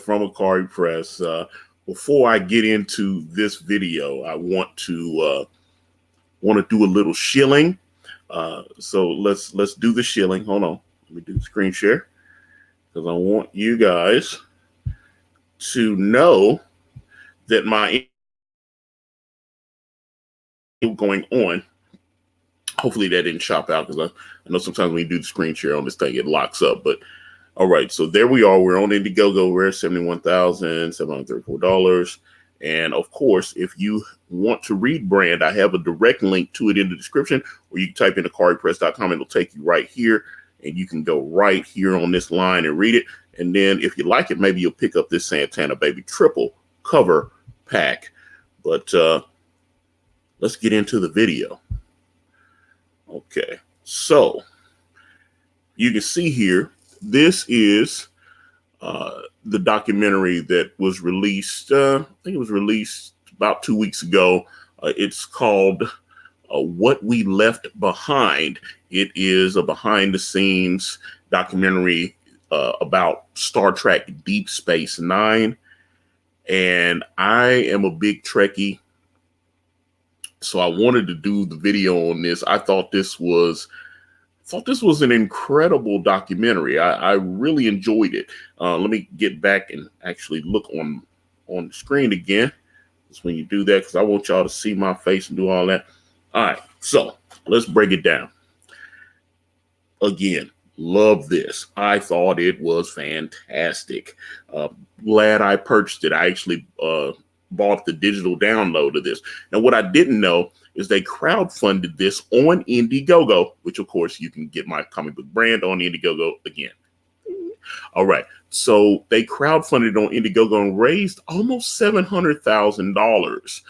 from Akari Press. Before I get into this video, I want to do a little shilling. So let's do the shilling. Hold on, let me do the screen share because I want you guys to know that my going on. Hopefully that didn't chop out because I know sometimes when you do the screen share on this thing, it locks up. But all right, so there we are. We're on Indiegogo. We're at $71,734. And of course, if you want to read Brand, I have a direct link to it in the description, or you can type in akaripress.com. It'll take you right here, and you can go right here on this line and read it. And then if you like it, maybe you'll pick up this Santana Baby triple cover pack. But let's get into the video. Okay, so you can see here, this is the documentary that was released, I think it was released about 2 weeks ago. It's called What We Left Behind. It is a behind-the-scenes documentary about Star Trek Deep Space Nine. And I am a big Trekkie, so I wanted to do the video on this. I thought this was an incredible documentary. I really enjoyed it. Let me get back and actually look on the screen again. That's when you do that, because I want y'all to see my face and do all that. All right, so let's break it down. Again, love this. I thought it was fantastic. Glad I purchased it. I actually bought the digital download of this. Now, what I didn't know is they crowdfunded this on Indiegogo, which of course you can get my comic book Brand on Indiegogo again. All right, so they crowdfunded on Indiegogo and raised almost $700,000.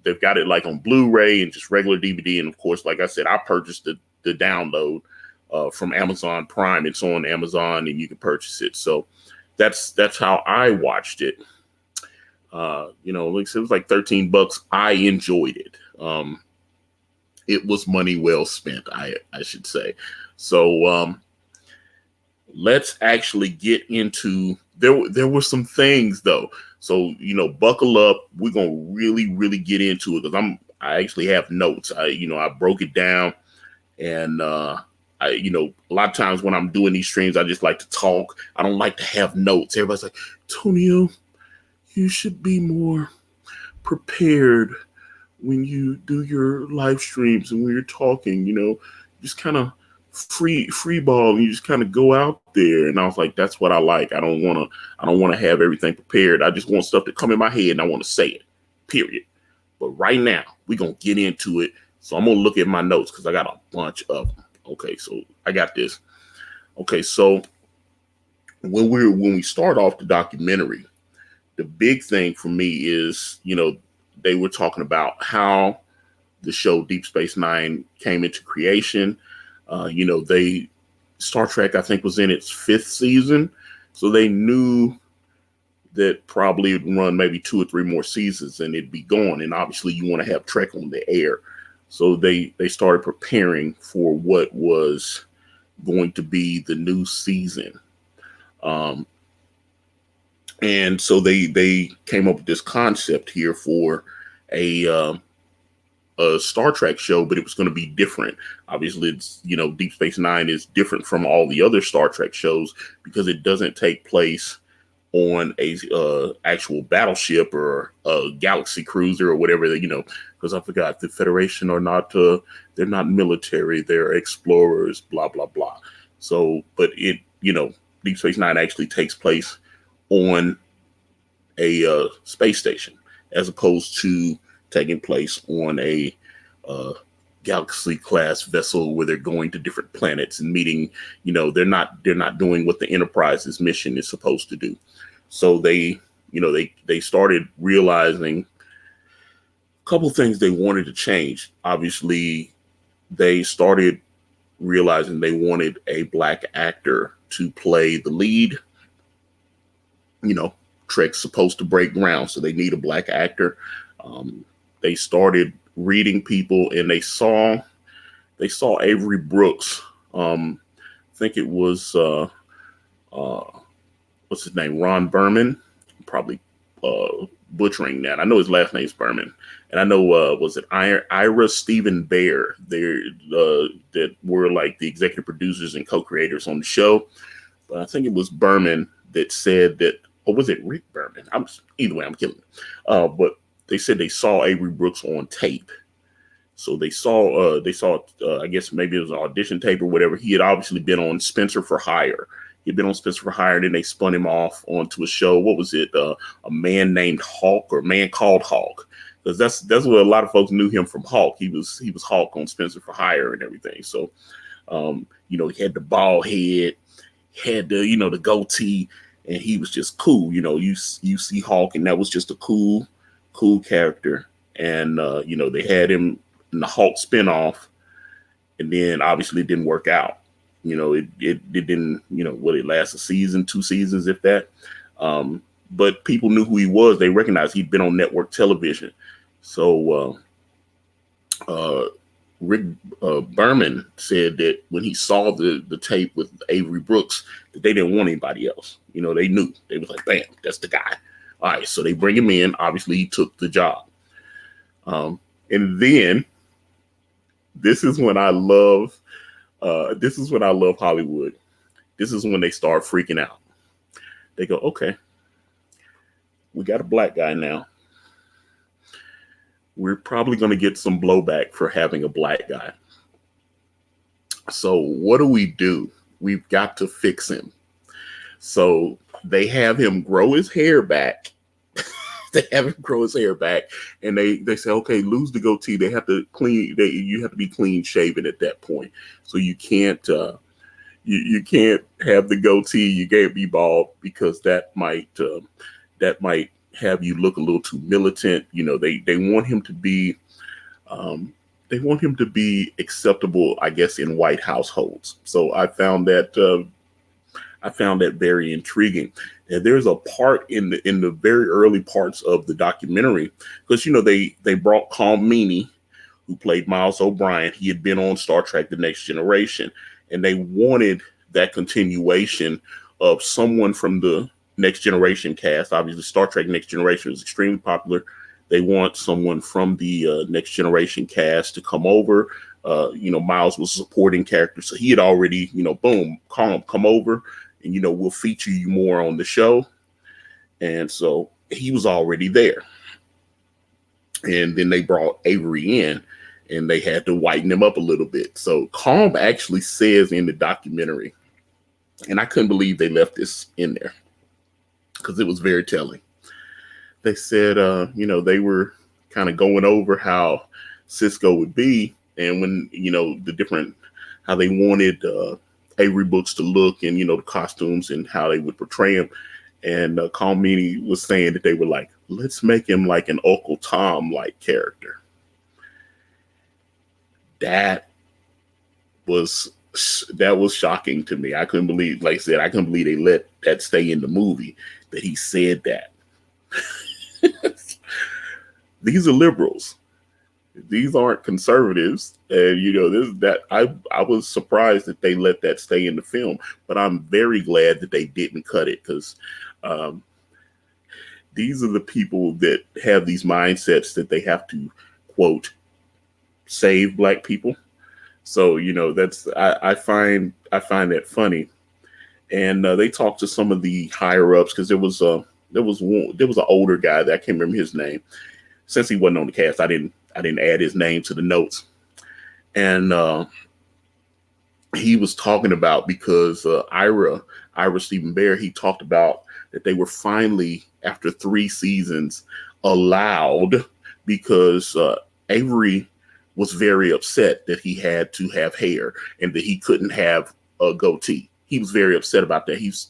They've got it like on Blu-ray and just regular DVD, and of course, like I said, I purchased the download from Amazon Prime. It's on Amazon, and you can purchase it. So that's how I watched it. Like it was like $13. I enjoyed it. It was money well spent, I should say. So let's actually get into there were some things though. So buckle up. We're gonna really get into it because I actually have notes. I broke it down, and a lot of times when I'm doing these streams, I just like to talk. I don't like to have notes. Everybody's like, Tonio, you should be more prepared when you do your live streams and when you're talking, just kind of free ball, and you just kind of go out there. And I was like, that's what I like. I don't want to have everything prepared. I just want stuff to come in my head and I want to say it, period. But right now we're going to get into it. So I'm going to look at my notes because I got a bunch of them. Okay. So I got this. Okay. So when we start off the documentary, the big thing for me is, they were talking about how the show Deep Space Nine came into creation. Star Trek, I think, was in its 5th season. So they knew that probably it'd run maybe 2 or 3 more seasons and it'd be gone. And obviously you want to have Trek on the air. So they started preparing for what was going to be the new season. And so they came up with this concept here for a Star Trek show, but it was going to be different. Obviously, it's, Deep Space Nine is different from all the other Star Trek shows because it doesn't take place on a actual battleship or a galaxy cruiser or whatever, because I forgot, the Federation are not, they're not military, they're explorers, blah, blah, blah. So, but it, Deep Space Nine actually takes place on a space station as opposed to taking place on a galaxy class vessel where they're going to different planets and meeting. They're not doing what the Enterprise's mission is supposed to do. So they started realizing a couple things they wanted to change. Obviously, they started realizing they wanted a black actor to play the lead. Trek's supposed to break ground, so they need a black actor. They started reading people, and they saw Avery Brooks. I think it was what's his name? Ron Berman. Probably butchering that. I know his last name's Berman, and I know was it Ira Stephen Bear? That were like the executive producers and co-creators on the show. But I think it was Berman that said that, or was it Rick Berman? Either way, I'm killing it. But they said they saw Avery Brooks on tape. So they saw, I guess maybe it was an audition tape or whatever. He had obviously been on Spencer for Hire. He'd been on Spencer for Hire, and then they spun him off onto a show. What was it? A Man Named Hawk, or Man Called Hawk? Because that's what a lot of folks knew him from. Hawk. He was Hawk on Spencer for Hire and everything. So, he had the bald head, had the goatee, and he was just cool. You see Hawk, and that was just a cool character. And they had him in the Hawk spinoff, and then obviously it didn't work out. It didn't, it last a season, 2 seasons, if that. But people knew who he was. They recognized he'd been on network television. So Rick Berman said that when he saw the tape with Avery Brooks, that they didn't want anybody else. They knew. They was like, bam, that's the guy. All right, so they bring him in. Obviously, he took the job. And then this is when I love Hollywood. This is when they start freaking out. They go, okay, we got a black guy now. We're probably going to get some blowback for having a black guy. So what do? We've got to fix him. So they have him grow his hair back. And they say, okay, lose the goatee. They have to you have to be clean shaven at that point. So you can't you can't have the goatee. You can't be bald, because that might have you look a little too militant. They want him to be acceptable, I guess, in white households. So I found that very intriguing. And there's a part in the very early parts of the documentary, because they brought Colm Meaney, who played Miles O'Brien. He had been on Star Trek: The Next Generation, and they wanted that continuation of someone from the Next Generation cast. Obviously, Star Trek: Next Generation is extremely popular. They want someone from the Next Generation cast to come over. Miles was a supporting character, so he had already, boom, come over, and we'll feature you more on the show. And so he was already there. And then they brought Avery in, and they had to whiten him up a little bit. So Colm actually says in the documentary, and I couldn't believe they left this in there, because it was very telling. They said, they were kind of going over how Cisco would be, and when, how they wanted Avery Brooks to look, and, the costumes and how they would portray him. And Colm Meaney was saying that they were like, let's make him like an Uncle Tom-like character. That was shocking to me. I couldn't believe, like I said, I couldn't believe they let that stay in the movie, that he said that. These are liberals. These aren't conservatives. And, I was surprised that they let that stay in the film, but I'm very glad that they didn't cut it, because these are the people that have these mindsets that they have to, quote, save black people. So, I find that funny. And they talked to some of the higher ups, because there was an older guy that I can't remember his name. Since he wasn't on the cast, I didn't add his name to the notes. And he was talking about, because Ira Stephen Bear, he talked about that they were finally, after 3 seasons, allowed, because Avery was very upset that he had to have hair and that he couldn't have a goatee. He was very upset about that. He's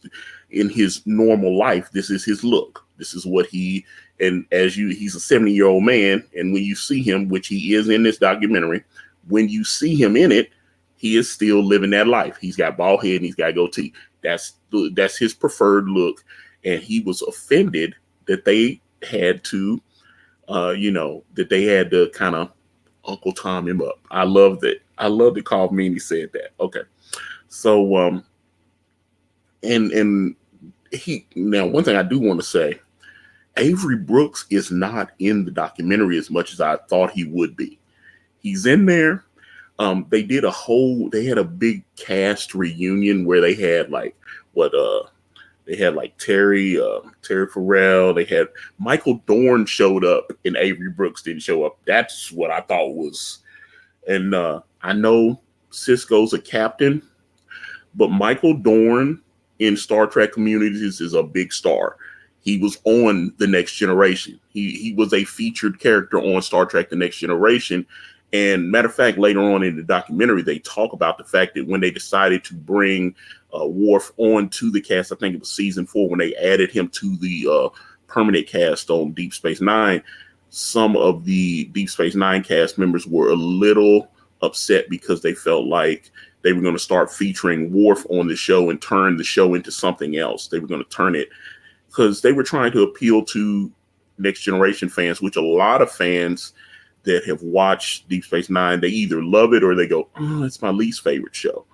in his normal life. This is his look. This is what he's a 70-year-old man. And when you see him, which he is in this documentary, when you see him in it, he is still living that life. He's got bald head and he's got goatee. That's his preferred look. And he was offended that they had to, that they had to kind of Uncle Tom him up. I love that. I love that Colm Meaney said that. Okay. So, and Now, one thing I do want to say, Avery Brooks is not in the documentary as much as I thought he would be. He's in there. They had a big cast reunion where they had like what they had like Terry Farrell. They had Michael Dorn showed up and Avery Brooks didn't show up. That's what I thought was. And I know Cisco's a captain, but Michael Dorn in Star Trek communities is a big star. He was on The Next Generation. He was a featured character on Star Trek The Next Generation. And matter of fact, later on in the documentary, they talk about the fact that when they decided to bring Worf on to the cast, I think it was season 4, when they added him to the permanent cast on Deep Space Nine, some of the Deep Space Nine cast members were a little upset because they felt like they were going to start featuring Worf on the show and turn the show into something else. They were going to turn it because they were trying to appeal to Next Generation fans, which a lot of fans that have watched Deep Space Nine, they either love it or they go, oh, it's my least favorite show.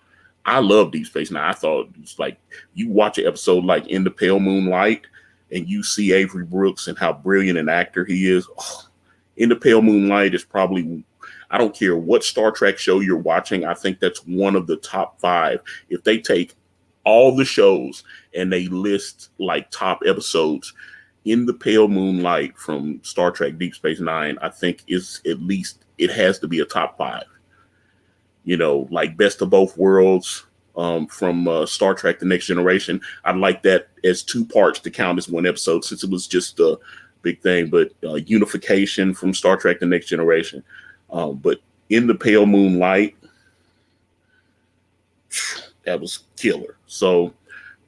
I love Deep Space Nine. I thought it's like you watch an episode like In the Pale Moonlight and you see Avery Brooks and how brilliant an actor he is. Oh, In the Pale Moonlight is probably, I don't care what Star Trek show you're watching, I think that's one of the top 5. If they take all the shows and they list like top episodes, In the Pale Moonlight from Star Trek Deep Space Nine, I think is at least, it has to be a top 5. You know, like Best of Both Worlds from Star Trek The Next Generation. I'd like that as 2 parts to count as one episode since it was just a big thing. But Unification from Star Trek The Next Generation. But In the Pale Moonlight, that was killer. So,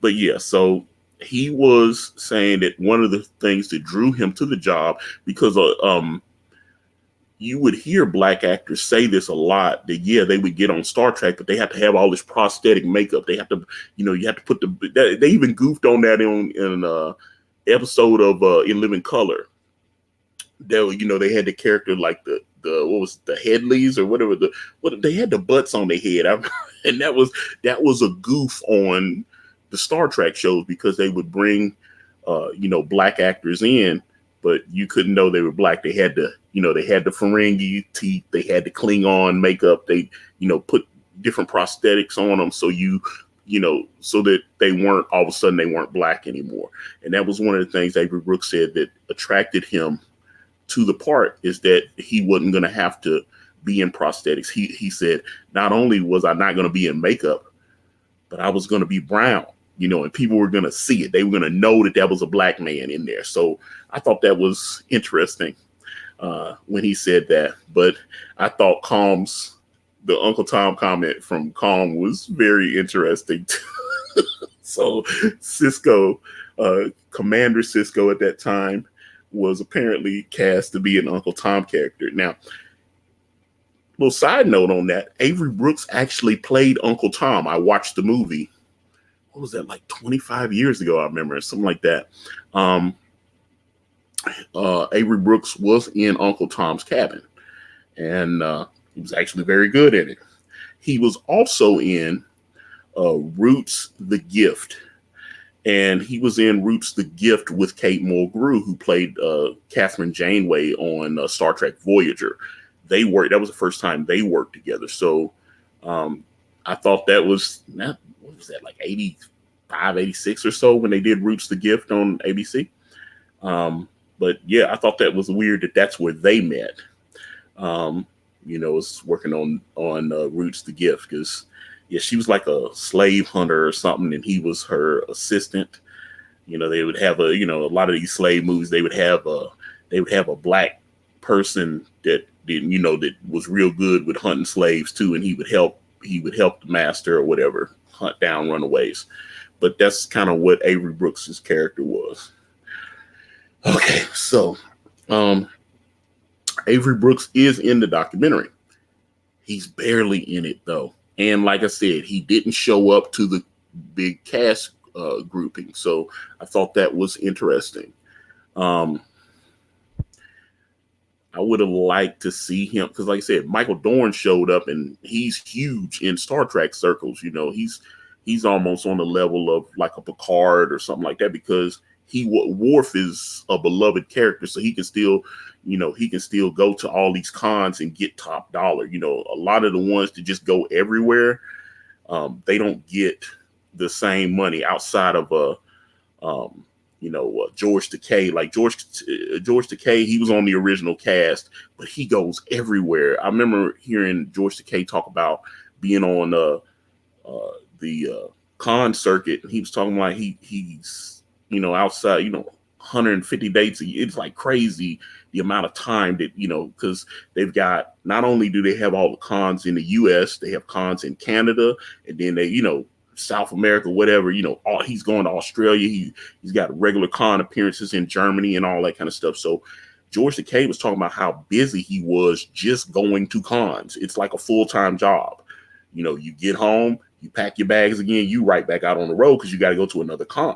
but yeah, so he was saying that one of the things that drew him to the job, because you would hear black actors say this a lot, that yeah, they would get on Star Trek, but they have to have all this prosthetic makeup. They have to, you have to put they even goofed on that in episode of In Living Color. They had the character like the what was the Headleys or whatever, they had the butts on their head. And that was a goof on the Star Trek shows, because they would bring black actors in, but you couldn't know they were black. They had the Ferengi teeth, they had the Klingon makeup, they put different prosthetics on them so so that they weren't, all of a sudden they weren't black anymore. And that was one of the things Avery Brooks said that attracted him to the part, is that he wasn't going to have to be in prosthetics. He said, not only was I not going to be in makeup, but I was going to be brown, and people were going to see it. They were going to know that was a black man in there. So I thought that was interesting when he said that. But I thought the Uncle Tom comment from Calm was very interesting. So Cisco, Commander Cisco at that time, was apparently cast to be an Uncle Tom character. Now, little side note on that, Avery Brooks actually played Uncle Tom. I watched the movie. What was that, like 25 years ago? I remember, something like that. Avery Brooks was in Uncle Tom's Cabin, and he was actually very good at it. He was also in Roots the Gift, and he was in Roots the Gift with Kate Mulgrew, who played Catherine Janeway on Star Trek Voyager. That was the first time they worked together. So I thought that was, what was that, like 85, 86 or so, when they did Roots the Gift on ABC. But yeah, I thought that was weird that that's where they met. Was working on Roots the Gift, because yeah, she was like a slave hunter or something, and he was her assistant. They would have a lot of these slave movies, they would have a black person that that was real good with hunting slaves too, and he would help the master or whatever hunt down runaways. But that's kind of what Avery Brooks's character was. Okay, so Avery Brooks is in the documentary. He's barely in it though. And like I said, he didn't show up to the big cast grouping. So I thought that was interesting. I would have liked to see him, because like I said, Michael Dorn showed up, and he's huge in Star Trek circles. He's he's almost on the level of like a Picard or something like that, because Worf is a beloved character, so he can still, he can still go to all these cons and get top dollar. A lot of the ones that just go everywhere, they don't get the same money outside of George Takei. Like George Takei, he was on the original cast, but he goes everywhere. I remember hearing George Takei talk about being on the con circuit, and he was talking like he's outside 150 dates. It's like crazy the amount of time that because they've got, not only do they have all the cons in the US, they have cons in Canada, and then they South America, whatever, he's going to Australia. He's got regular con appearances in Germany and all that kind of stuff. So George Takei was talking about how busy he was just going to cons. It's like a full-time job. You get home, you pack your bags again, you right back out on the road because you got to go to another con.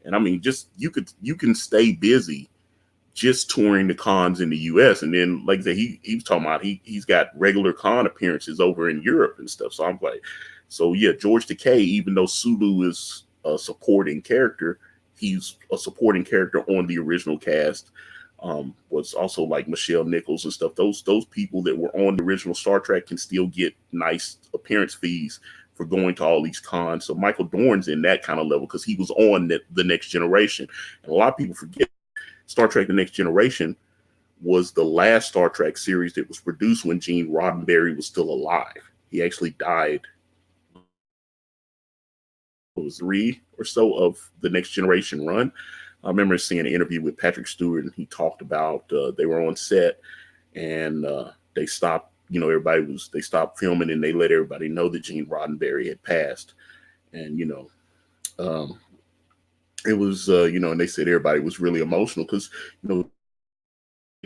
And I mean, just you can stay busy just touring the cons in the US. And then, like I said, he was talking about he's got regular con appearances over in Europe and stuff. So I'm like, so yeah, George Takei, even though Sulu is a supporting character, he's a supporting character on the original cast. Was also like Michelle Nichols and stuff. Those people that were on the original Star Trek can still get nice appearance fees for going to all these cons. So Michael Dorn's in that kind of level because he was on the Next Generation. And a lot of people forget Star Trek The Next Generation was the last Star Trek series that was produced when Gene Roddenberry was still alive. He actually died. It was 3 or so of the Next Generation run. I remember seeing an interview with Patrick Stewart, and he talked about they were on set and they stopped. They stopped filming, and they let everybody know that Gene Roddenberry had passed. And it was and they said everybody was really emotional because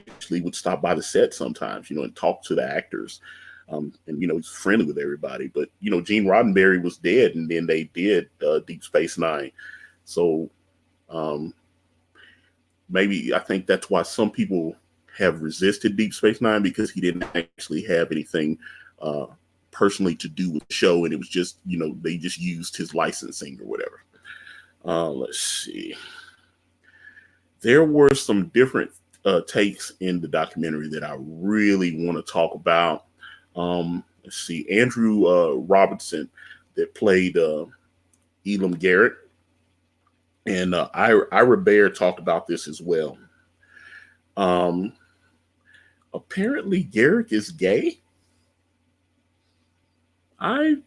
actually would stop by the set sometimes, and talk to the actors. And he's friendly with everybody. But Gene Roddenberry was dead, and then they did Deep Space Nine. So maybe I think that's why some people have resisted Deep Space Nine, because he didn't actually have anything personally to do with the show, and it was just they just used his licensing or whatever. Let's see. There were some different takes in the documentary that I really want to talk about. Let's see. Andrew Robinson, that played Elam Garrett, and Ira Bear talked about this as well. Apparently Garrick is gay. I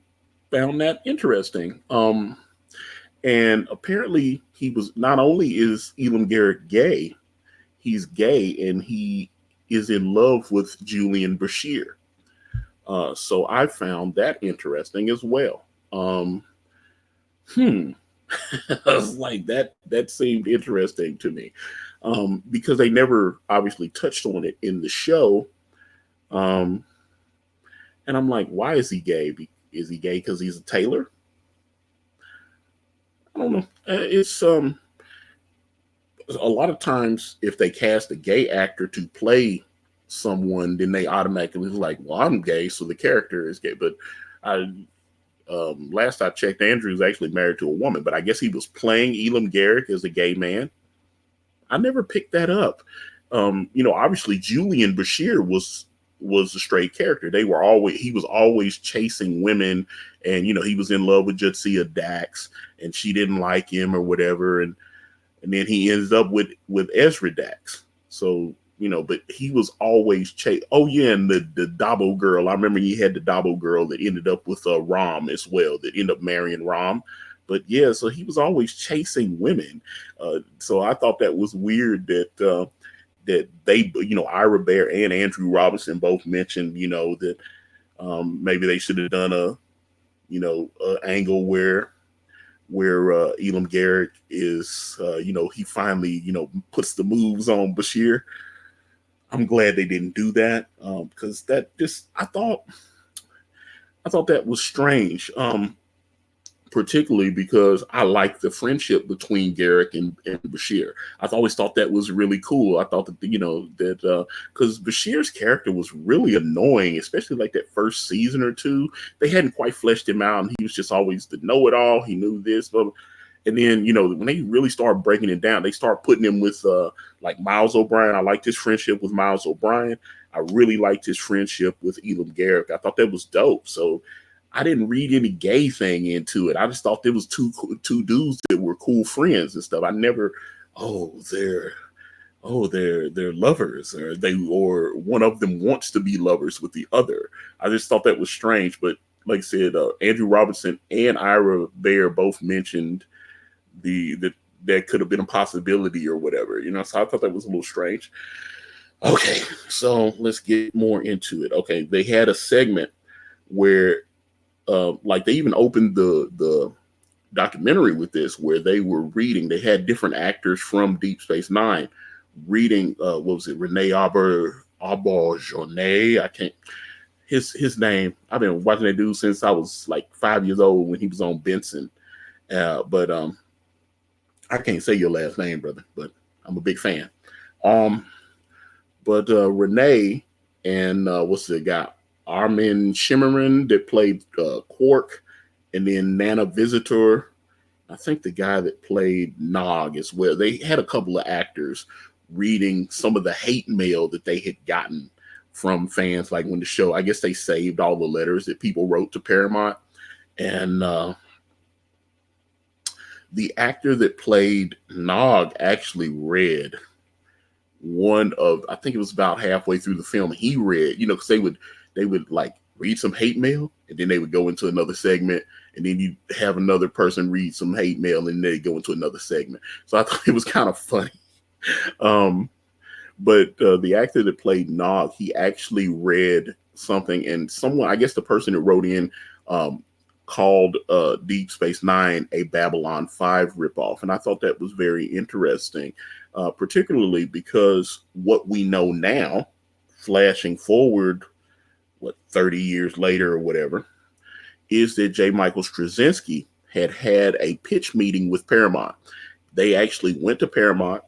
found that interesting. And apparently he was, not only is Elam Garrett gay, he's gay and he is in love with Julian Bashir. So I found that interesting as well. I was like, that seemed interesting to me, because they never obviously touched on it in the show. And I'm like, why is he gay? Is he gay because he's a tailor? I don't know. It's a lot of times if they cast a gay actor to play someone, then they automatically like, well, I'm gay, so the character is gay. But last I checked, Andrew's actually married to a woman, but I guess he was playing Elam Garrick as a gay man. I never picked that up. Obviously Julian Bashir was a straight character. He was always chasing women, and he was in love with Jadzia Dax, and she didn't like him or whatever, and then he ends up with Ezra Dax. So but he was always oh yeah, and the Dabo girl. I remember he had the Dabo girl that ended up with Rom as well, that ended up marrying Rom. But yeah, so he was always chasing women. So I thought that was weird that they, Ira Bear and Andrew Robinson both mentioned, that maybe they should have done a angle where Elam Garrick is, he finally, puts the moves on Bashir. I'm glad they didn't do that, because that just, I thought that was strange. particularly because I like the friendship between Garrick and Bashir. I've always thought that was really cool. I thought that, that because Bashir's character was really annoying, especially like that first season or two. They hadn't quite fleshed him out, and he was just always the know-it-all. He knew this, blah, blah. And then, when they really start breaking it down, they start putting him with like Miles O'Brien. I liked his friendship with Miles O'Brien. I really liked his friendship with Elam Garrick. I thought that was dope. So I didn't read any gay thing into it. I just thought there was two dudes that were cool friends and stuff. I never, they're lovers, or one of them wants to be lovers with the other. I just thought that was strange. But like I said, Andrew Robinson and Ira Bear both mentioned that could have been a possibility or whatever, so I thought that was a little strange. Okay, so let's get more into it. Okay, they had a segment where like they even opened the documentary with this, where they were reading. They had different actors from Deep Space Nine reading. What was it? Rene Auberjonois. I can't. His name. I've been watching that dude since I was like 5 years old when he was on Benson. But I can't say your last name, brother, but I'm a big fan. But Renee and what's the guy? Armin Shimmerin that played Quark, and then Nana Visitor. I think the guy that played Nog as well. They had a couple of actors reading some of the hate mail that they had gotten from fans. Like when the show, I guess they saved all the letters that people wrote to Paramount. And the actor that played Nog actually read one of, I think it was about halfway through the film. He read, because they would like read some hate mail, and then they would go into another segment, and then you have another person read some hate mail, and they go into another segment. So I thought it was kind of funny. But the actor that played Nog, he actually read something, and someone, I guess the person that wrote in, called Deep Space Nine a Babylon 5 ripoff. And I thought that was very interesting, particularly because what we know now, flashing forward, 30 years later or whatever, is that J. Michael Straczynski had a pitch meeting with Paramount. They actually went to Paramount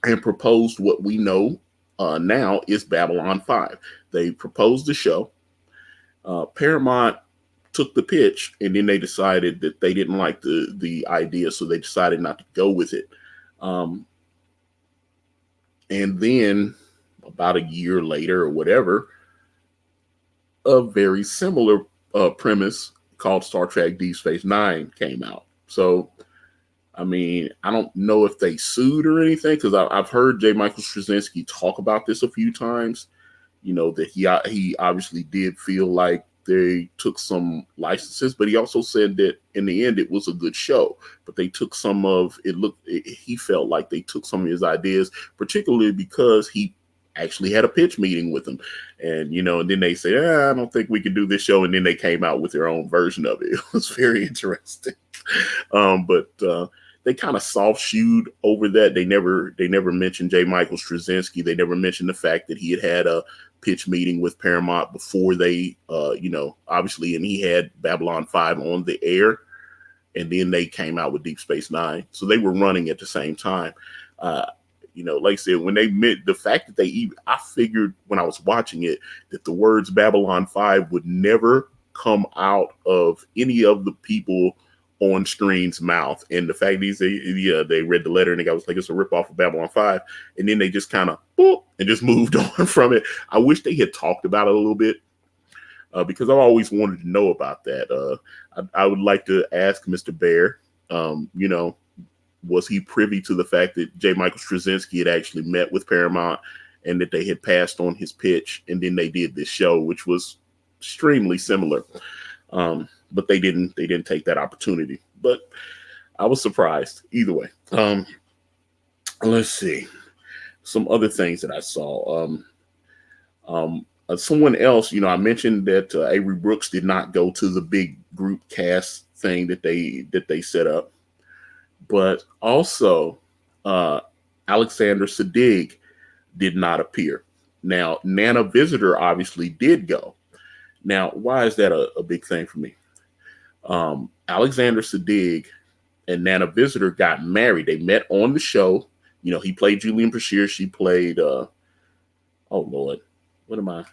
and proposed what we know now is Babylon 5. They proposed the show. Paramount took the pitch, and then they decided that they didn't like the idea, so they decided not to go with it. And then about a year later or whatever, a very similar premise called Star Trek Deep Space Nine came out. So, I mean, I don't know if they sued or anything, because I've heard J. Michael Straczynski talk about this a few times, that he obviously did feel like they took some licenses, but he also said that in the end it was a good show, but they took some of it. He felt like they took some of his ideas, particularly because he actually had a pitch meeting with them, and and then they said, I don't think we can do this show, and then they came out with their own version of it. It was very interesting. But they kind of soft shoed over that. They never mentioned J. Michael Straczynski. They never mentioned the fact that he had a pitch meeting with Paramount before they, obviously, and he had Babylon 5 on the air, and then they came out with Deep Space Nine. So they were running at the same time. Like I said, when they met, the fact that I figured when I was watching it that the words Babylon 5 would never come out of any of the people on screen's mouth. And the fact is, they read the letter and the guy was like, it's a ripoff of Babylon 5. And then they just kind of and just moved on from it. I wish they had talked about it a little bit, because I've always wanted to know about that. I would like to ask Mr. Bear, was he privy to the fact that J. Michael Straczynski had actually met with Paramount and that they had passed on his pitch, and then they did this show, which was extremely similar. But they didn't take that opportunity. But I was surprised either way. Let's see. Some other things that I saw. Someone else, I mentioned that Avery Brooks did not go to the big group cast thing that they set up. But also, Alexander Siddig did not appear. Now, Nana Visitor obviously did go. Now, why is that a big thing for me? Alexander Siddig and Nana Visitor got married. They met on the show. He played Julian Bashir. She played, oh Lord, what am I?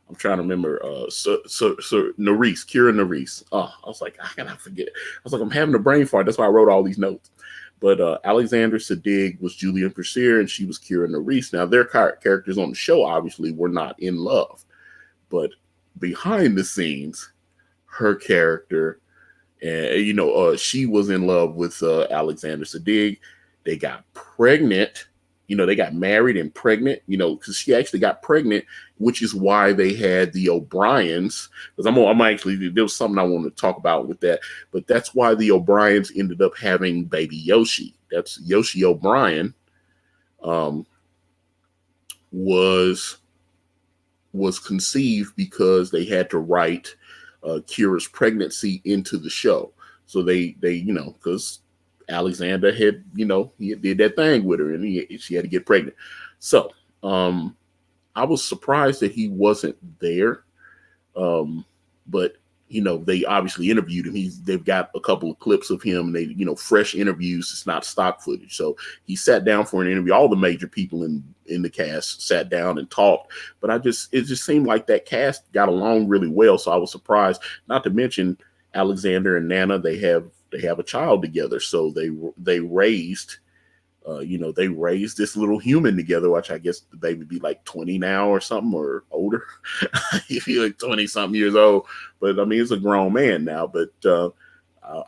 I'm trying to remember. Nerys, Kira Nerys. Oh, I was like, I cannot forget. I was like, I'm having a brain fart. That's why I wrote all these notes. But Alexander Siddig was Julian Bashir, and she was Kira Nerys. Now, their characters on the show obviously were not in love, but behind the scenes, her character, and she was in love with Alexander Siddig. They got pregnant. They got married and pregnant. Because she actually got pregnant, which is why they had the O'Briens. Because I'm actually, there was something I wanted to talk about with that, but that's why the O'Briens ended up having baby Yoshi. That's Yoshi O'Brien. Was conceived because they had to write Kira's pregnancy into the show. So they because Alexander had, he did that thing with her, and she had to get pregnant. So I was surprised that he wasn't there. But they obviously interviewed him. They've got a couple of clips of him. They, fresh interviews. It's not stock footage. So he sat down for an interview. All the major people in the cast sat down and talked. But it just seemed like that cast got along really well. So I was surprised. Not to mention Alexander and Nana. They have a child together. So they raised. They raised this little human together, which I guess the baby be like 20 now or something, or older. If you're like 20 something years old, but I mean, it's a grown man now, but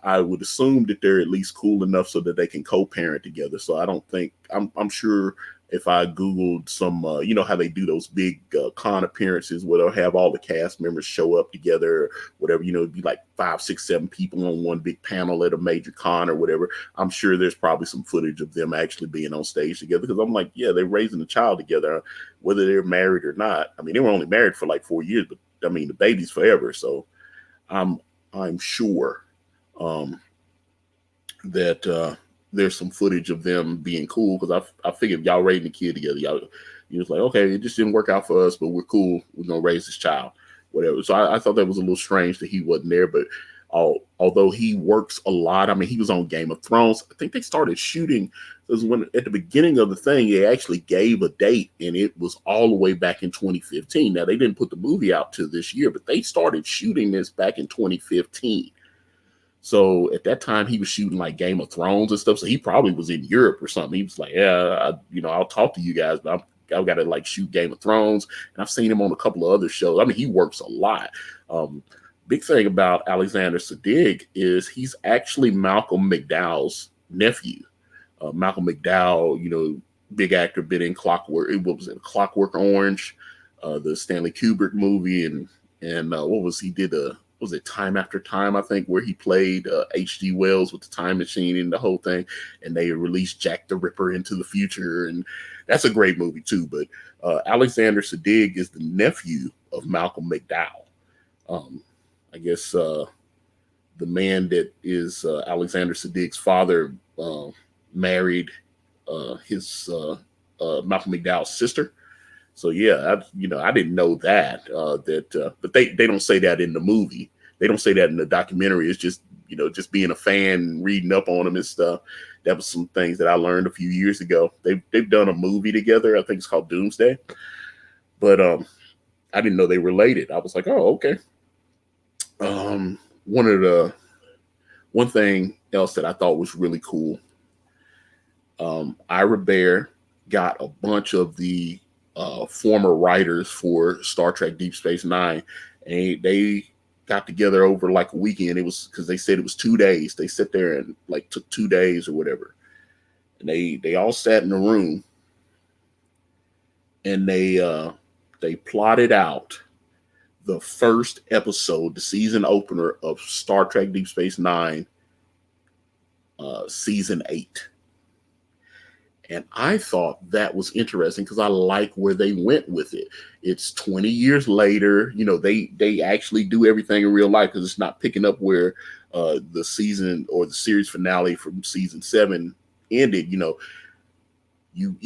I would assume that they're at least cool enough so that they can co-parent together. So I don't think I'm sure if I Googled some, how they do those big con appearances where they'll have all the cast members show up together, or whatever, it'd be like 5, 6, 7 people on one big panel at a major con or whatever. I'm sure there's probably some footage of them actually being on stage together, because I'm like, yeah, they're raising a child together, whether they're married or not. I mean, they were only married for like 4 years, but I mean, the baby's forever. So I'm sure that there's some footage of them being cool, because I figured y'all raising the kid together, you was like, okay, it just didn't work out for us, but we're cool. We're gonna raise this child, whatever. So I thought that was a little strange that he wasn't there, but although he works a lot, I mean, he was on Game of Thrones. I think they started shooting, because when at the beginning of the thing, they actually gave a date, and it was all the way back in 2015. Now, they didn't put the movie out till this year, but they started shooting this back in 2015. So at that time, he was shooting like Game of Thrones and stuff. So he probably was in Europe or something. He was like, yeah, I'll talk to you guys, but I've got to like shoot Game of Thrones. And I've seen him on a couple of other shows. I mean, he works a lot. Big thing about Alexander Siddig is he's actually Malcolm McDowell's nephew. Malcolm McDowell, big actor, been in Clockwork. What was it? Clockwork Orange, the Stanley Kubrick movie, and what was he did? Was it Time After Time, I think, where he played H.G. Wells with the time machine and the whole thing, and they released Jack the Ripper into the future, and that's a great movie too. But Alexander Siddig is the nephew of Malcolm McDowell. I guess the man that is Alexander Siddig's father married his Malcolm McDowell's sister. So yeah, I didn't know that. But they don't say that in the movie. They don't say that in the documentary. It's just just being a fan, reading up on them and stuff. That was some things that I learned a few years ago. They've done a movie together. I think it's called Doomsday. But I didn't know they were related. I was like, oh, okay. One thing else that I thought was really cool. Ira Bear got a bunch of the former writers for Star Trek Deep Space Nine, and they got together over like a weekend. It was because they said it was 2 days. They sat there and like took 2 days or whatever, and they all sat in a room, and they plotted out the first episode, the season opener of Star Trek Deep Space Nine, season 8. And I thought that was interesting because I like where they went with it. It's 20 years later. They actually do everything in real life, because it's not picking up where the season or the series finale from season 7 ended. You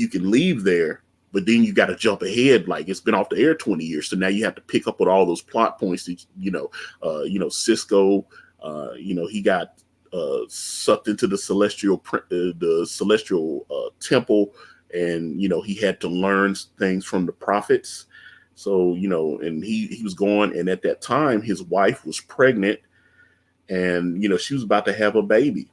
can leave there, but then you got to jump ahead. Like, it's been off the air 20 years. So now you have to pick up with all those plot points that, Cisco He got sucked into the celestial temple, and he had to learn things from the prophets. So and he was going, and at that time his wife was pregnant, and she was about to have a baby.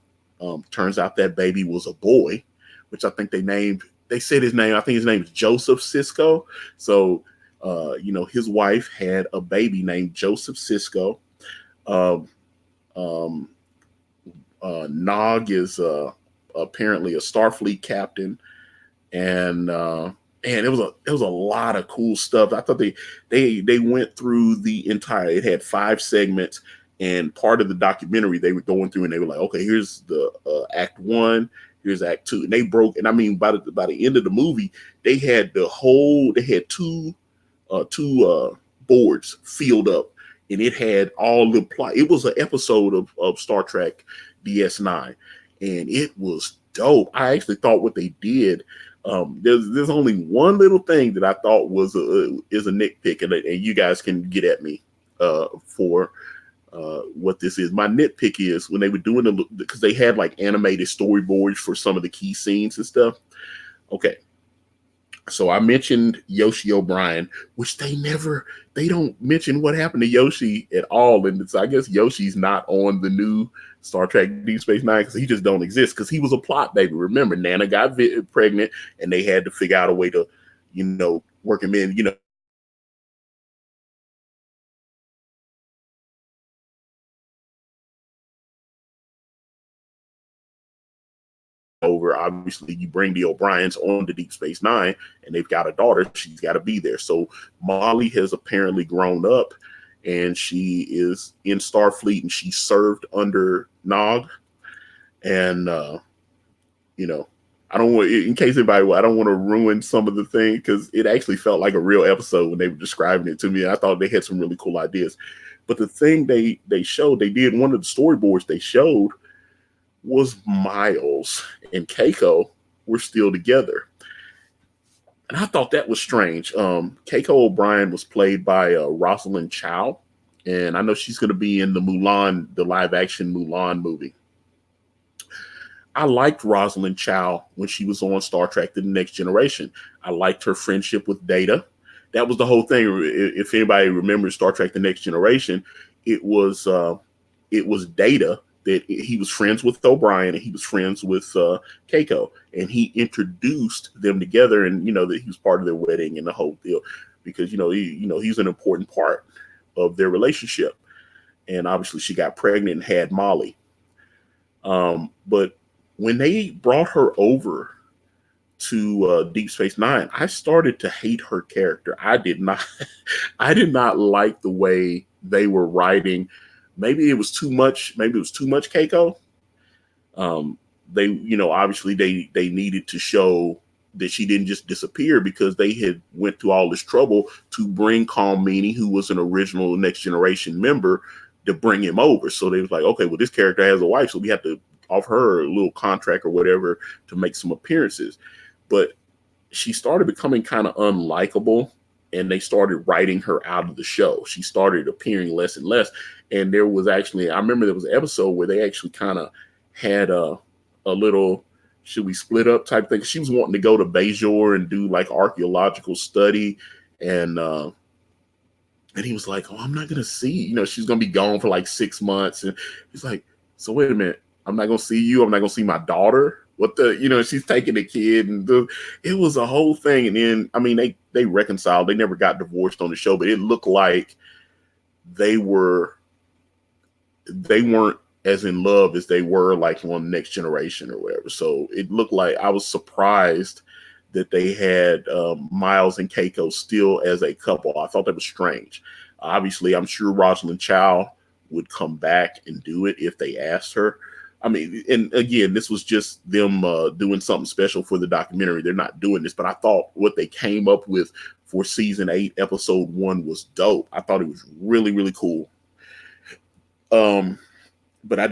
Turns out that baby was a boy, which I think they said his name. I think his name is Joseph Sisko. So his wife had a baby named Joseph Sisko. Um, um, Nog is apparently a Starfleet captain, and it was a lot of cool stuff. I thought they went through the entire. It had 5 segments, and part of the documentary they were going through, and they were like, okay, here's the Act 1, here's Act 2, and they broke. And I mean, by the end of the movie, they had two boards filled up, and it had all the plot. It was an episode of Star Trek DS9, and it was dope. I actually thought what they did. There's only one little thing that I thought is a nitpick, and you guys can get at me for what this is. My nitpick is when they were doing because they had like animated storyboards for some of the key scenes and stuff. Okay. So I mentioned Yoshi O'Brien, which they don't mention what happened to Yoshi at all. And I guess Yoshi's not on the new Star Trek Deep Space Nine because he just don't exist, because he was a plot baby. Remember, Nana got pregnant, and they had to figure out a way to, work him in, over. Obviously, you bring the O'Briens on to Deep Space Nine, and they've got a daughter. She's got to be there. So Molly has apparently grown up, and she is in Starfleet, and she served under Nog. And I don't want, in case anybody, I don't want to ruin some of the thing, because it actually felt like a real episode when they were describing it to me. I thought they had some really cool ideas. But the thing they did, one of the storyboards they showed was Miles and Keiko were still together. And I thought that was strange. Keiko O'Brien was played by Rosalind Chow. And I know she's going to be in the live action Mulan movie. I liked Rosalind Chow when she was on Star Trek: The Next Generation. I liked her friendship with Data. That was the whole thing. If anybody remembers Star Trek: The Next Generation, it was Data that he was friends with O'Brien, and he was friends with Keiko, and he introduced them together, and that he was part of their wedding and the whole deal, because he's an important part of their relationship. And obviously she got pregnant and had Molly. But when they brought her over to Deep Space Nine, I started to hate her character. I did not like the way they were writing. Maybe it was too much. Maybe it was too much Keiko. They, obviously they needed to show that she didn't just disappear, because they had went through all this trouble to bring Meaney, who was an original Next Generation member, to bring him over. So they was like, okay, well, this character has a wife, so we have to offer her a little contract or whatever to make some appearances. But she started becoming kind of unlikable, and they started writing her out of the show. She started appearing less and less. And there was actually, I remember there was an episode where they actually kind of had a little, should we split up type thing? She was wanting to go to Bajor and do like archaeological study. And he was like, oh, I'm not going to see, she's going to be gone for like 6 months. And he's like, so wait a minute, I'm not going to see you. I'm not going to see my daughter. What the, she's taking the kid, and it was a whole thing. And then, I mean, they reconciled. They never got divorced on the show, but it looked like they weren't as in love as they were like on Next Generation or whatever. So it looked like, I was surprised that they had Miles and Keiko still as a couple. I thought that was strange. Obviously, I'm sure Rosalind Chow would come back and do it if they asked her. I mean, and again, this was just them doing something special for the documentary. They're not doing this, but I thought what they came up with for season 8, episode 1 was dope. I thought it was really, really cool. But I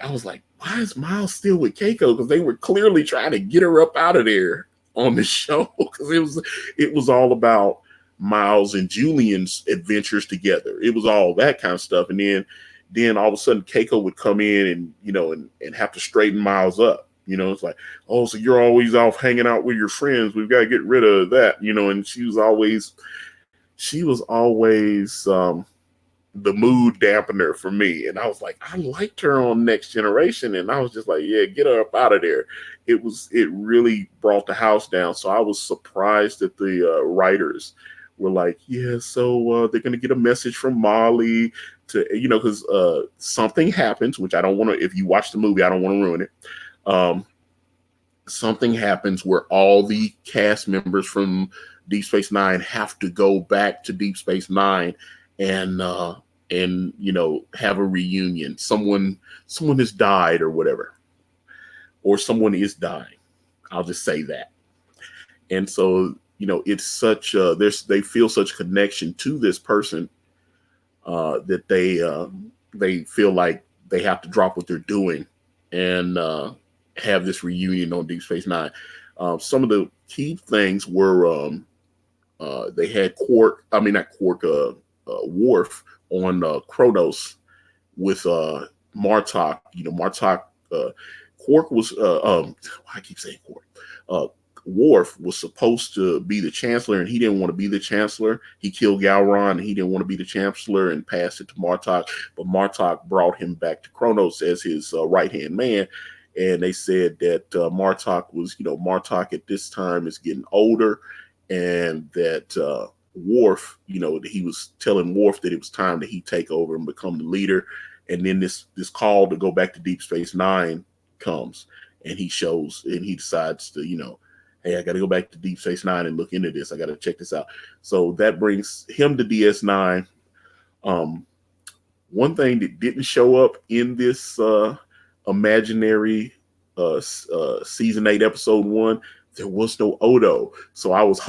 was like, why is Miles still with Keiko? Because they were clearly trying to get her up out of there on the show, because it was all about Miles and Julian's adventures together. It was all that kind of stuff. And then Then all of a sudden Keiko would come in and, and have to straighten Miles up. It's like, oh, so you're always off hanging out with your friends. We've got to get rid of that, and she was always the mood dampener for me. And I was like, I liked her on Next Generation. And I was just like, yeah, get her up out of there. It really brought the house down. So I was surprised that the writers were like, yeah, so they're going to get a message from Molly to, because something happens, which I don't want to, if you watch the movie, I don't want to ruin it. Something happens where all the cast members from Deep Space Nine have to go back to Deep Space Nine and have a reunion. Someone has died or whatever, or someone is dying. I'll just say that. And so, it's such they feel such connection to this person that they feel like they have to drop what they're doing and have this reunion on Deep Space Nine. Some of the key things were they had Worf on Kronos with Martok. Martok. Quark was. I keep saying Quark. Worf was supposed to be the Chancellor, and he didn't want to be the Chancellor. He killed Gowron, and he didn't want to be the Chancellor, and passed it to Martok. But Martok brought him back to Kronos as his right-hand man. And they said that Martok at this time is getting older, and that Worf, he was telling Worf that it was time that he take over and become the leader. And then this call to go back to Deep Space Nine comes, and he decides to, hey, I got to go back to Deep Space Nine and look into this. I got to check this out. So that brings him to DS9. One thing that didn't show up in this imaginary season 8 episode 1, there was no Odo. So I was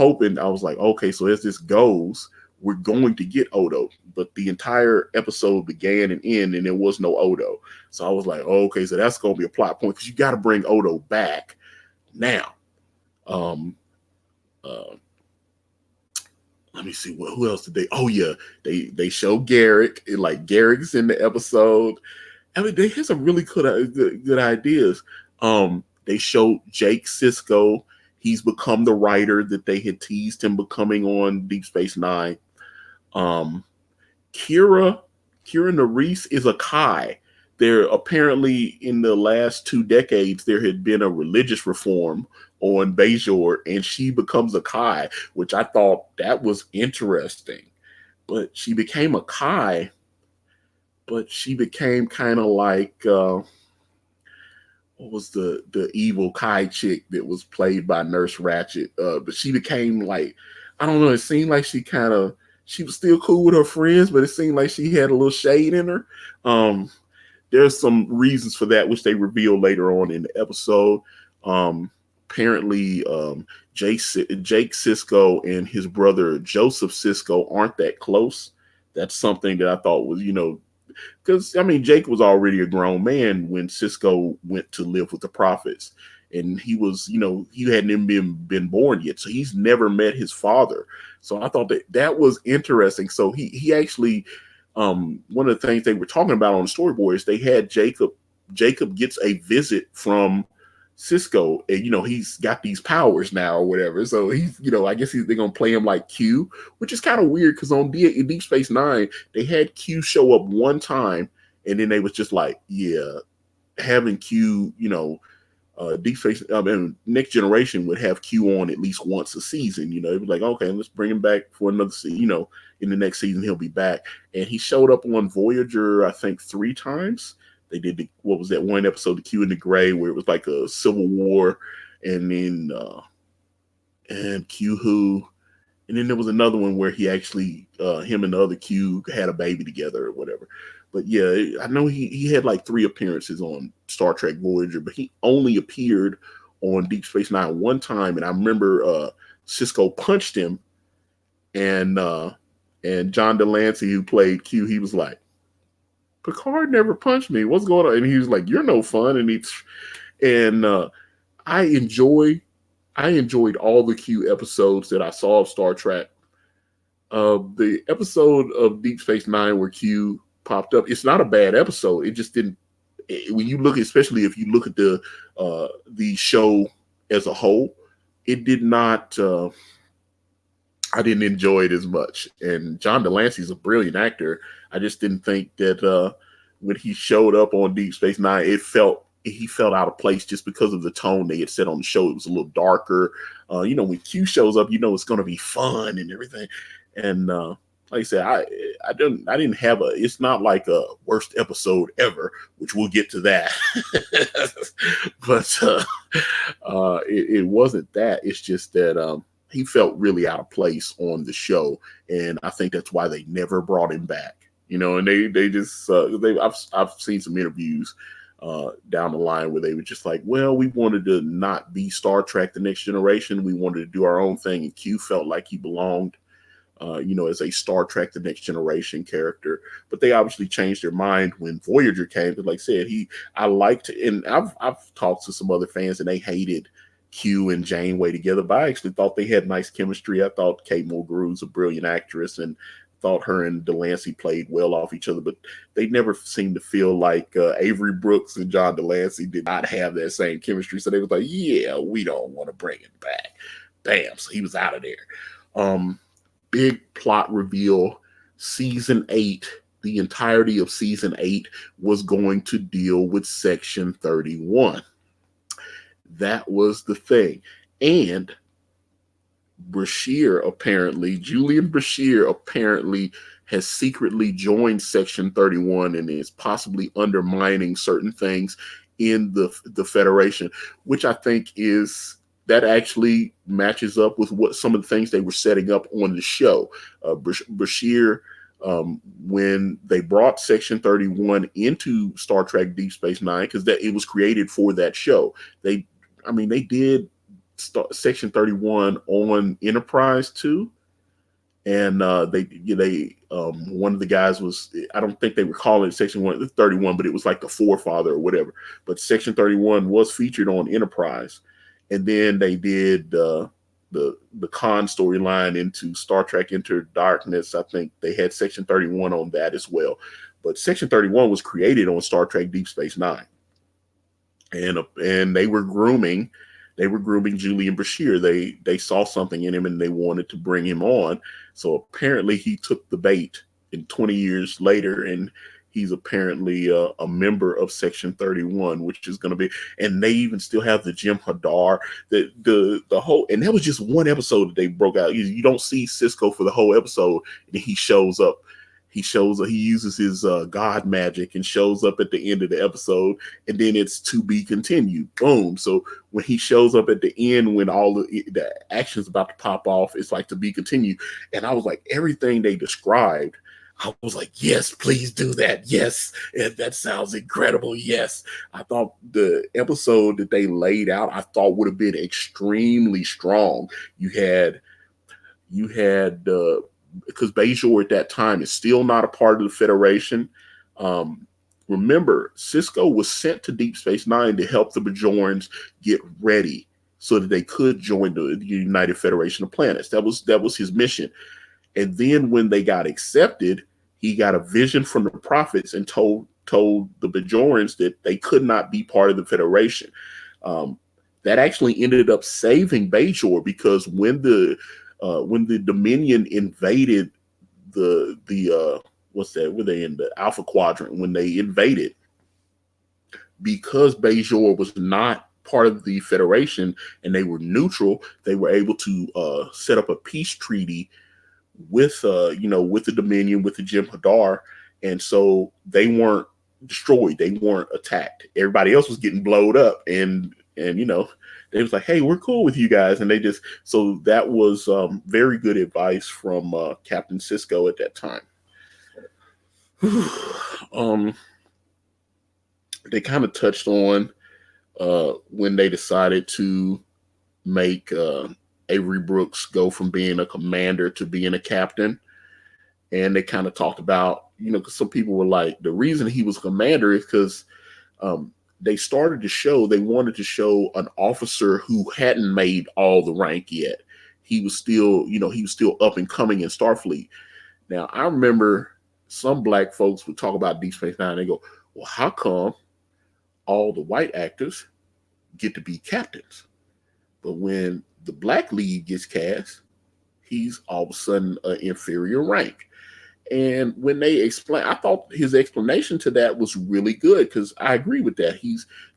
like, okay, so as this goes, we're going to get Odo. But the entire episode began and ended, and there was no Odo. So I was like, oh, okay, so that's going to be a plot point, because you got to bring Odo back now. Let me see, who else did they? Oh yeah, they show Garrick, and like Garrick's in the episode. I mean, they had some really good ideas. They showed Jake Sisko. He's become the writer that they had teased him becoming on Deep Space Nine. Kira Nerys is a Kai. There apparently in the last 2 decades there had been a religious reform on Bajor, and she becomes a Kai, which I thought that was interesting. But she became a Kai, but she became kind of like what was the evil Kai chick that was played by Nurse Ratched? But she became like, I don't know, it seemed like she was still cool with her friends, but it seemed like she had a little shade in her. There's some reasons for that, which they reveal later on in the episode. Apparently, Jake Sisko and his brother Joseph Sisko aren't that close. That's something that I thought was, because Jake was already a grown man when Sisko went to live with the prophets, and he was, he hadn't even been born yet, so he's never met his father. So I thought that was interesting. So he actually, one of the things they were talking about on the storyboard is they had Jacob gets a visit from Sisko, and he's got these powers now or whatever. So he's, I guess they're gonna play him like Q, which is kind of weird because on Deep Space Nine they had Q show up one time, and then they was just like, yeah, having Q, Deep Space, Next Generation would have Q on at least once a season. It was like, okay, let's bring him back for another season. In the next season he'll be back, and he showed up on Voyager I think 3 times. They did what was that one episode, the Q and the Gray, where it was like a civil war, and then and Q Who, and then there was another one where he actually him and the other Q had a baby together or whatever. But yeah, I know he had like 3 appearances on Star Trek Voyager, but he only appeared on Deep Space Nine one time, and I remember Sisko punched him, and John Delancey, who played Q, he was like, Picard never punched me. What's going on? And he was like, "You're no fun." And I enjoyed all the Q episodes that I saw of Star Trek. The episode of Deep Space Nine where Q popped up. It's not a bad episode. It just didn't. When you look, especially if you look at the show as a whole, it did not. I didn't enjoy it as much. And John Delancey's a brilliant actor. I just didn't think that when he showed up on Deep Space Nine, he felt out of place just because of the tone they had set on the show. It was a little darker. When Q shows up, it's going to be fun and everything. And like I said, I didn't have it's not like a worst episode ever, which we'll get to that. But it wasn't that. It's just that he felt really out of place on the show, and I think that's why they never brought him back. And they just I've seen some interviews down the line where they were just like, well, we wanted to not be Star Trek: The Next Generation. We wanted to do our own thing, and Q felt like he belonged as a Star Trek: The Next Generation character. But they obviously changed their mind when Voyager came. But like I said, I liked, and I've talked to some other fans and they hated Q and Janeway together, but I actually thought they had nice chemistry. I thought Kate Mulgrew's a brilliant actress, and thought her and Delancey played well off each other, but they never seemed to feel like Avery Brooks and John Delancey did not have that same chemistry. So they was like, yeah, we don't want to bring it back. Bam. So he was out of there. Big plot reveal. Season 8, the entirety of season 8 was going to deal with Section 31. That was the thing. And Julian Bashir apparently has secretly joined Section 31 and is possibly undermining certain things in the Federation, which I think that actually matches up with what some of the things they were setting up on the show. Bashir, when they brought Section 31 into Star Trek Deep Space Nine, because it was created for that show. They did Section 31 on Enterprise too, and one of the guys was, I don't think they were calling it Section 31, but it was like the forefather or whatever. But Section 31 was featured on Enterprise, and then they did the Khan storyline into Star Trek Into Darkness. I think they had Section 31 on that as well. But Section 31 was created on Star Trek Deep Space Nine, and they were grooming Julian Bashir. They saw something in him and they wanted to bring him on. So apparently he took the bait, and 20 years later, and he's apparently a member of Section 31, which is going to be, and they even still have the Jim Hadar, the whole, and that was just one episode that they broke out. You don't see Cisco for the whole episode, and he shows up. He uses his God magic and shows up at the end of the episode, and then it's to be continued. Boom. So when he shows up at the end, when all the action's about to pop off, it's like to be continued. And I was like, everything they described, I was like, yes, please do that. Yes. And that sounds incredible. Yes. I thought the episode that they laid out, I thought would have been extremely strong. You had because Bajor at that time is still not a part of the Federation. Remember, Cisco was sent to Deep Space Nine to help the Bajorans get ready so that they could join the United Federation of Planets. That was his mission. And then when they got accepted, he got a vision from the prophets and told the Bajorans that they could not be part of the Federation. That actually ended up saving Bajor, because when the Dominion invaded the what's that? Were they in the Alpha Quadrant? When they invaded, because Bajor was not part of the Federation and they were neutral, they were able to set up a peace treaty with the Dominion, with the Jim Hadar, and so they weren't destroyed, they weren't attacked. Everybody else was getting blowed up, and they was like, hey, we're cool with you guys. And so that was very good advice from Captain Cisco at that time. They kind of touched on when they decided to make Avery Brooks go from being a commander to being a captain. And they kind of talked about, because some people were like, the reason he was a commander is because they wanted to show an officer who hadn't made all the rank yet. He was still up and coming in Starfleet. Now, I remember some black folks would talk about Deep Space Nine. They go, well, how come all the white actors get to be captains, but when the black lead gets cast, he's all of a sudden an inferior rank? And when they explain, I thought his explanation to that was really good, because I agree with that.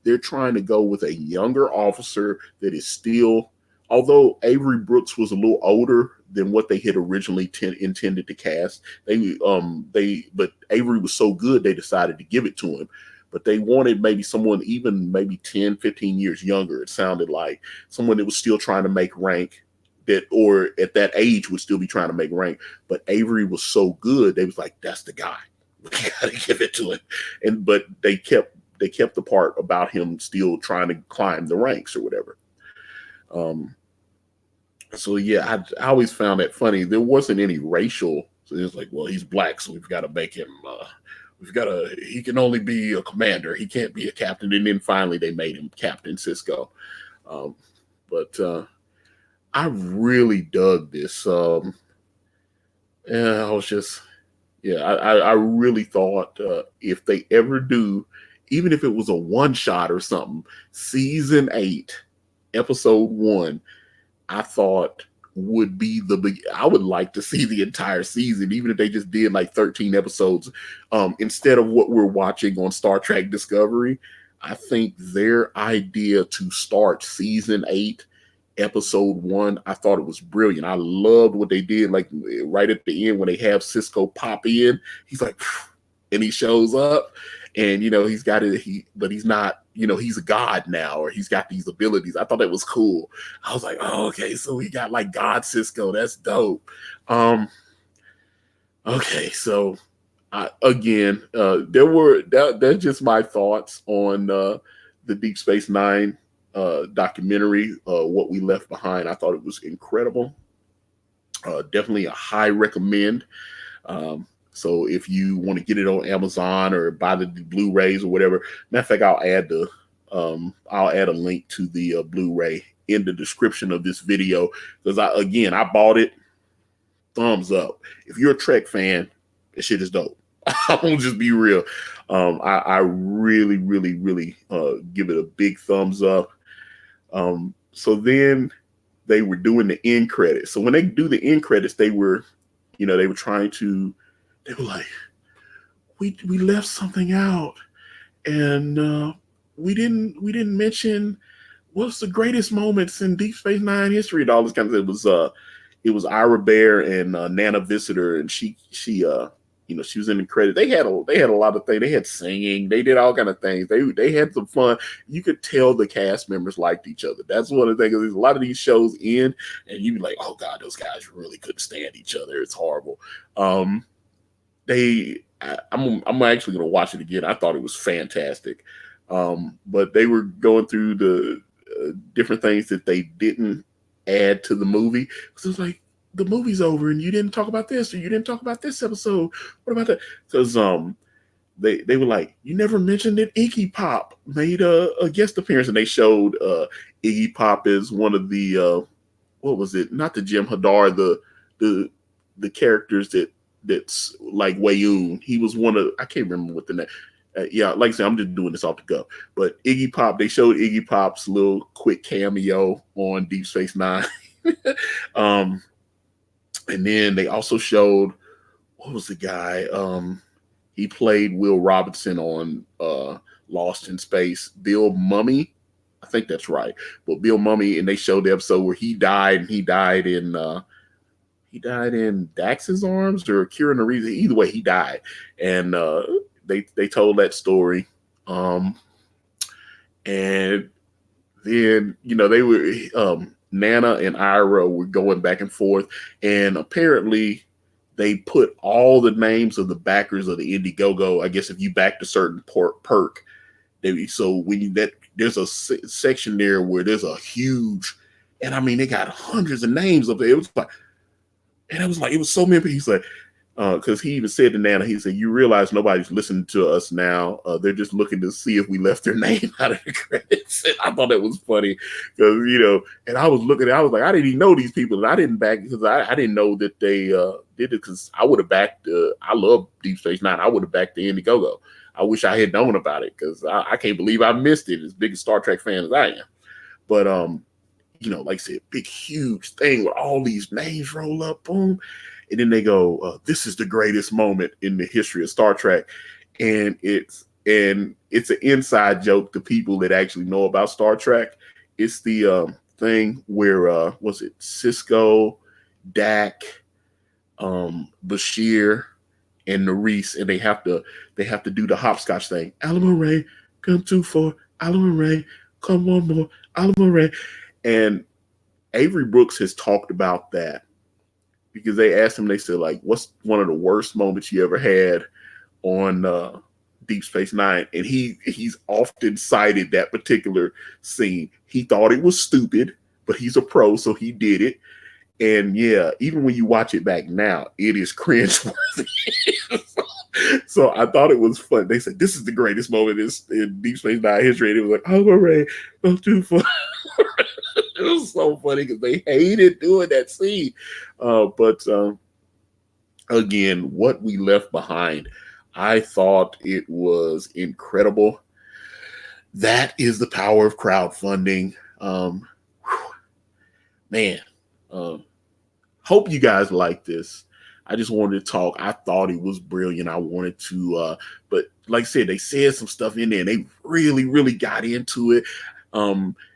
They're trying to go with a younger officer that is still, although Avery Brooks was a little older than what they had originally intended to cast. But Avery was so good they decided to give it to him. But they wanted maybe someone even maybe 10, 15 years younger. It sounded like someone that was still trying to make rank, that, or at that age would still be trying to make rank. But Avery was so good, they was like, that's the guy. We gotta give it to him. But they kept the part about him still trying to climb the ranks or whatever. So yeah, I always found that funny. There wasn't any racial, so it's like, well, he's black, so we've got to make him. He can only be a commander. He can't be a captain. And then finally, they made him Captain Cisco. But I really dug this. And I was just, yeah, I really thought if they ever do, even if it was a one shot or something, season 8, episode 1, I thought would be I would like to see the entire season, even if they just did like 13 episodes, instead of what we're watching on Star Trek Discovery. I think their idea to start season 8, episode 1, I thought it was brilliant. I loved what they did. Like right at the end when they have Cisco pop in, he's like, and he shows up, and he's got it. But he's not. He's a god now, or he's got these abilities. I thought that was cool. I was like, oh, okay, so he got like God Cisco. That's dope. Okay, so again, that's just my thoughts on the Deep Space Nine documentary, What We Left Behind. I thought it was incredible. Definitely a high recommend. So if you want to get it on Amazon or buy the Blu-rays or whatever, matter of fact, I'll add a link to the Blu-ray in the description of this video, because I bought it. Thumbs up. If you're a Trek fan, this shit is dope. I'm gonna just be real. I really, really, really give it a big thumbs up. So then they were doing the end credits. So when they do the end credits, they were trying to. They were like, we left something out, and we didn't mention what's the greatest moments in Deep Space Nine history and all this kind of. It was Ira Bear and Nana Visitor, and she was in the credit. They had a lot of things. They had singing. They did all kind of things. They had some fun. You could tell the cast members liked each other. That's one of the things. There's a lot of these shows in, and you'd be like, oh God, those guys really couldn't stand each other. It's horrible. I'm actually going to watch it again. I thought it was fantastic. But they were going through the different things that they didn't add to the movie. So it was like, the movie's over and you didn't talk about this, or you didn't talk about this episode. What about that? Because they were like, you never mentioned that Iggy Pop made a guest appearance, and they showed Iggy Pop as one of the what was it? Not the Jim Hadar, the characters that's like Wayoon. He was one of, I can't remember what the name. Yeah, like I said, I'm just doing this off the cuff. But Iggy Pop, they showed Iggy Pop's little quick cameo on Deep Space Nine. And then they also showed, what was the guy? He played Will Robinson on Lost in Space. Bill Mummy, I think that's right. But Bill Mummy, and they showed the episode where he died, and he died in Dax's arms or Kira Nerys. Either way, he died, and they told that story. And then they were. Nana and Ira were going back and forth, and apparently they put all the names of the backers of the Indiegogo. I guess if you backed a certain perk, there's a section there where there's a huge, and I mean they got hundreds of names up there. It was like, it was so many. He's like, because he even said to Nana, he said, "You realize nobody's listening to us now. They're just looking to see if we left their name out of the credits." And I thought that was funny because, and I was looking, I was like, I didn't even know these people, and I didn't back because I didn't know that they did it, because I would have backed. I love Deep Space Nine. I would have backed the Indiegogo. I wish I had known about it, because I can't believe I missed it. As big a Star Trek fan as I am, but like I said, big huge thing with all these names roll up, boom. And then they go, "This is the greatest moment in the history of Star Trek," and it's an inside joke to people that actually know about Star Trek. It's the thing where was it Cisco, Dak, Bashir, and Nerys, and they have to do the hopscotch thing. Alamo Ray, come 2-4. Alamo Ray, come one more. Alamo Ray, and Avery Brooks has talked about that, because they asked him, they said, like, what's one of the worst moments you ever had on Deep Space Nine? And he's often cited that particular scene. He thought it was stupid, but he's a pro, so he did it. And yeah, even when you watch it back now, it is cringeworthy. So I thought it was fun. They said, "This is the greatest moment in Deep Space Nine history." And it was like, "Oh, Ray, don't do fun." It was so funny because they hated doing that scene. But again, what we left behind, I thought it was incredible. That is the power of crowdfunding. Man, hope you guys like this. I just wanted to talk. I thought it was brilliant. I wanted to, but like I said, they said some stuff in there and they really, really got into it.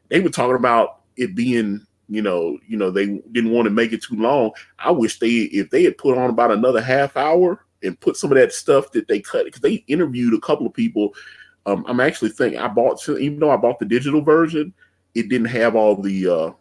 They were talking about it being, they didn't want to make it too long. I wish if they had put on about another half hour and put some of that stuff that they cut, because they interviewed a couple of people. I'm actually thinking even though I bought the digital version, it didn't have all the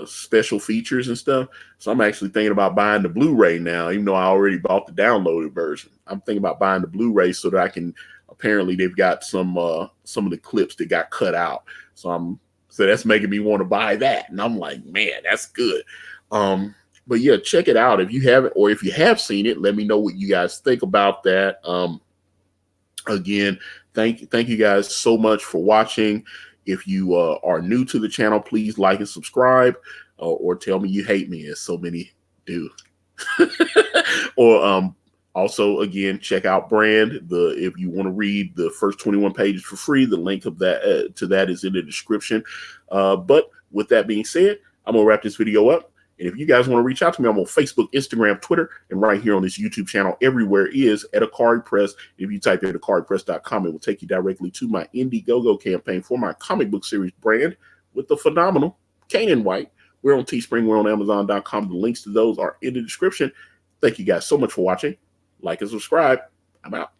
special features and stuff. So I'm actually thinking about buying the Blu-ray now, even though I already bought the downloaded version. I'm thinking about buying the Blu-ray so that I can. Apparently, they've got some of the clips that got cut out. So that's making me want to buy that. And I'm like, man, that's good. But yeah, check it out if you haven't, or if you have seen it, let me know what you guys think about that. Again, thank you guys so much for watching. If you are new to the channel, please like and subscribe, or tell me you hate me, as so many do. Or also, again, check out Brand. If you want to read the first 21 pages for free, the link of that to that is in the description. But with that being said, I'm gonna wrap this video up. And if you guys want to reach out to me, I'm on Facebook, Instagram, Twitter, and right here on this YouTube channel. Everywhere is at Akari Press. If you type in akaripress.com, it will take you directly to my Indiegogo campaign for my comic book series Brand with the phenomenal Kanan White. We're on Teespring. We're on Amazon.com. The links to those are in the description. Thank you guys so much for watching. Like and subscribe. I'm out.